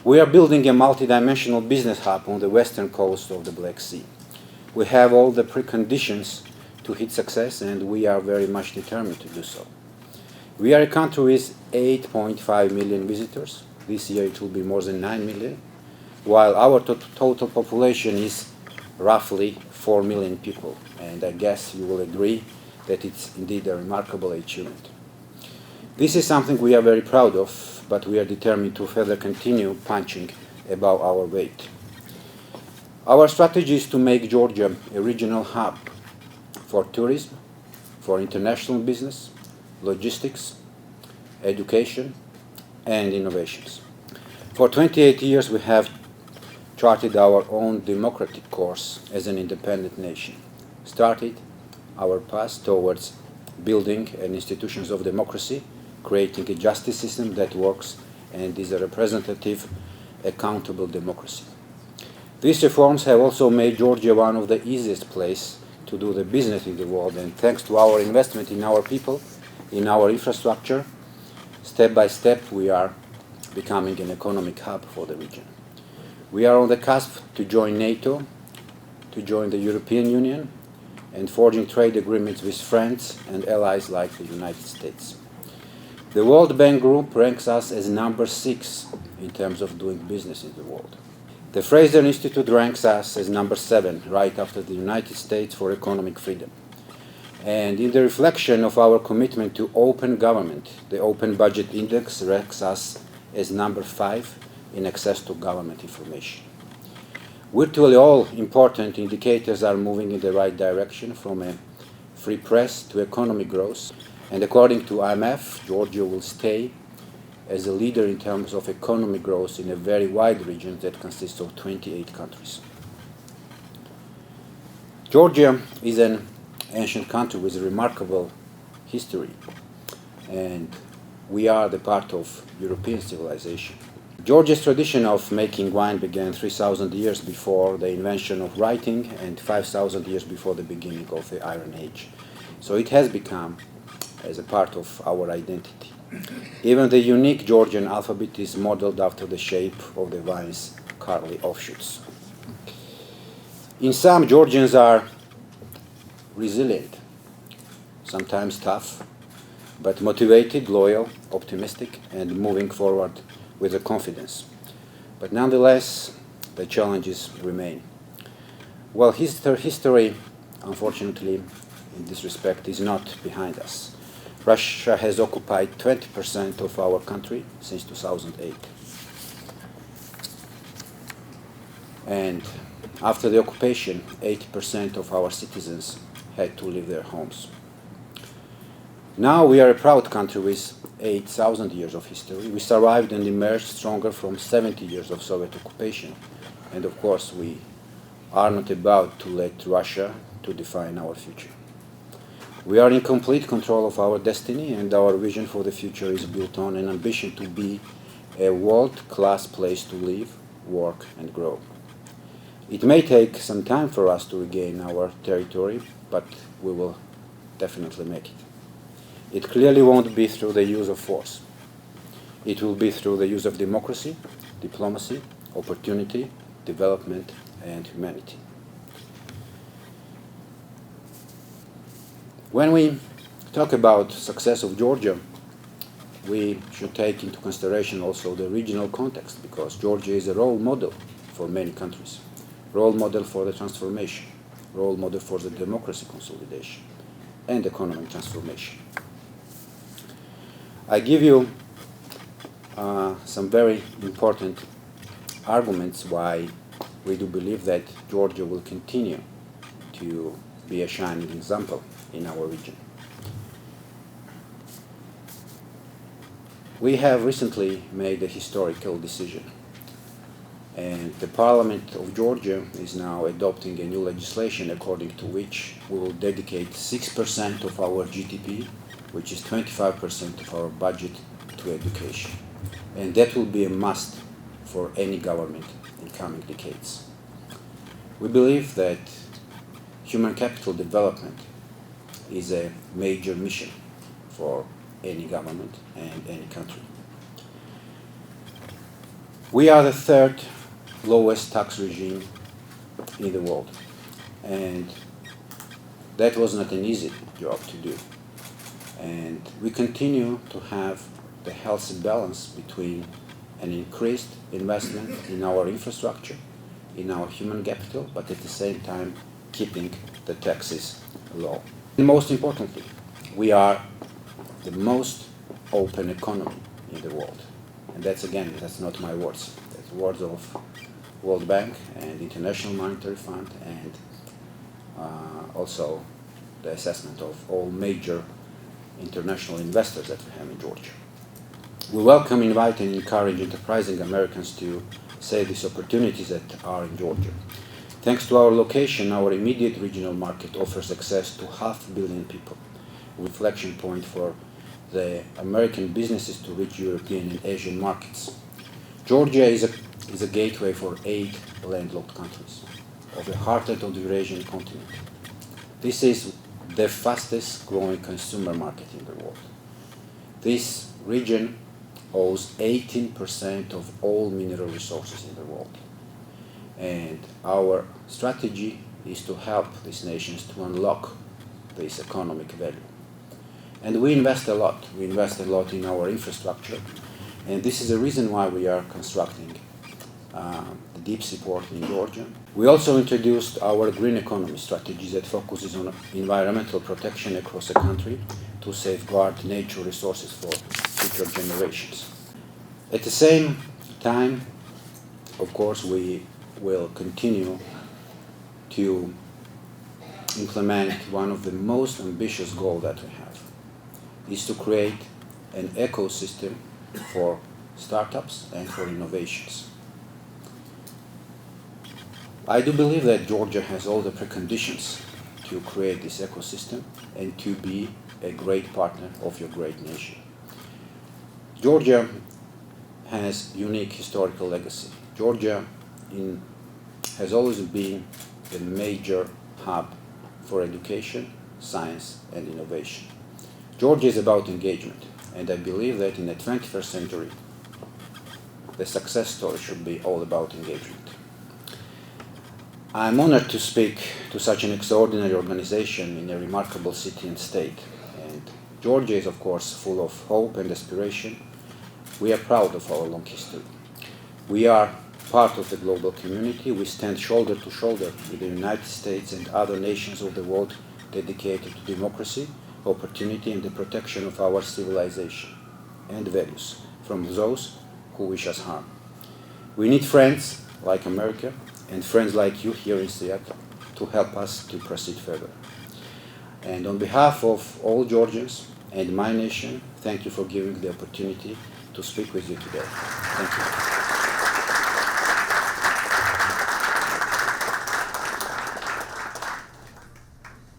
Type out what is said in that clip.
We are building a multidimensional business hub on the western coast of the Black Sea. We have all the preconditions to hit success, and we are very much determined to do so. We are a country with 8.5 million visitors. This year it will be more than 9 million, while our total population is roughly 4 million people, and I guess you will agree that it's indeed a remarkable achievement. This is something we are very proud of, but we are determined to further continue punching above our weight. Our strategy is to make Georgia a regional hub for tourism, for international business, logistics, education, and innovations. For 28 years we have charted our own democratic course as an independent nation, started our path towards building an institutions of democracy, creating a justice system that works and is a representative, accountable democracy. These reforms have also made Georgia one of the easiest places to do the business in the world, and thanks to our investment in our people, in our infrastructure, step by step we are becoming an economic hub for the region. We are on the cusp to join NATO, to join the European Union, and forging trade agreements with friends and allies like the United States. The World Bank Group ranks us as number 6 in terms of doing business in the world. The Fraser Institute ranks us as number 7, right after the United States, for economic freedom. And in the reflection of our commitment to open government, the Open Budget Index ranks us as number 5 in access to government information. Virtually all important indicators are moving in the right direction, from a free press to economic growth, and according to IMF, Georgia will stay as a leader in terms of economic growth in a very wide region that consists of 28 countries. Georgia is an ancient country with a remarkable history, and we are the part of European civilization. Georgia's tradition of making wine began 3,000 years before the invention of writing and 5,000 years before the beginning of the Iron Age. So it has become as a part of our identity. Even the unique Georgian alphabet is modeled after the shape of the wine's curly offshoots. In sum, Georgians are resilient, sometimes tough, but motivated, loyal, optimistic, and moving forward with a confidence. But nonetheless, the challenges remain. Well, history, unfortunately, in this respect, is not behind us. Russia has occupied 20% of our country since 2008. And after the occupation, 80% of our citizens had to leave their homes. Now we are a proud country with 8,000 years of history. We survived and emerged stronger from 70 years of Soviet occupation. And of course, we are not about to let Russia to define our future. We are in complete control of our destiny, and our vision for the future is built on an ambition to be a world-class place to live, work, and grow. It may take some time for us to regain our territory, but we will definitely make it. It clearly won't be through the use of force. It will be through the use of democracy, diplomacy, opportunity, development, and humanity. When we talk about success of Georgia, we should take into consideration also the regional context, because Georgia is a role model for many countries, role model for the transformation, role model for the democracy consolidation and economic transformation. I give you some very important arguments why we do believe that Georgia will continue to be a shining example in our region. We have recently made a historical decision, and the Parliament of Georgia is now adopting a new legislation according to which we will dedicate 6% of our GDP, which is 25% of our budget, to education. And that will be a must for any government in coming decades. We believe that human capital development is a major mission for any government and any country. We are the third lowest tax regime in the world, and that was not an easy job to do. And we continue to have the healthy balance between an increased investment in our infrastructure, in our human capital, but at the same time keeping the taxes low. And most importantly, we are the most open economy in the world. And that's not my words. That's words of World Bank and International Monetary Fund, and also the assessment of all major international investors that we have in Georgia. We welcome, invite, and encourage enterprising Americans to seize these opportunities that are in Georgia. Thanks to our location, our immediate regional market offers access to 500 million people, a reflection point for the American businesses to reach European and Asian markets. Georgia is a gateway for 8 landlocked countries of the heart of the Eurasian continent. This is the fastest growing consumer market in the world. This region owns 18% of all mineral resources in the world. And our strategy is to help these nations to unlock this economic value. And we invest a lot. We invest a lot in our infrastructure. And this is the reason why we are constructing the deep seaport in Georgia. We also introduced our green economy strategy that focuses on environmental protection across the country to safeguard natural resources for future generations. At the same time, of course, we will continue to implement one of the most ambitious goals that we have, is to create an ecosystem for startups and for innovations. I do believe that Georgia has all the preconditions to create this ecosystem and to be a great partner of your great nation. Georgia has unique historical legacy. Georgia has always been a major hub for education, science, and innovation. Georgia is about engagement, and I believe that in the 21st century, the success story should be all about engagement. I'm honored to speak to such an extraordinary organization in a remarkable city and state. And Georgia is, of course, full of hope and aspiration. We are proud of our long history. We are part of the global community. We stand shoulder to shoulder with the United States and other nations of the world dedicated to democracy, opportunity, and the protection of our civilization and values from those who wish us harm. We need friends like America and friends like you here in Seattle to help us to proceed further. And on behalf of all Georgians and my nation, thank you for giving the opportunity to speak with you today. Thank you.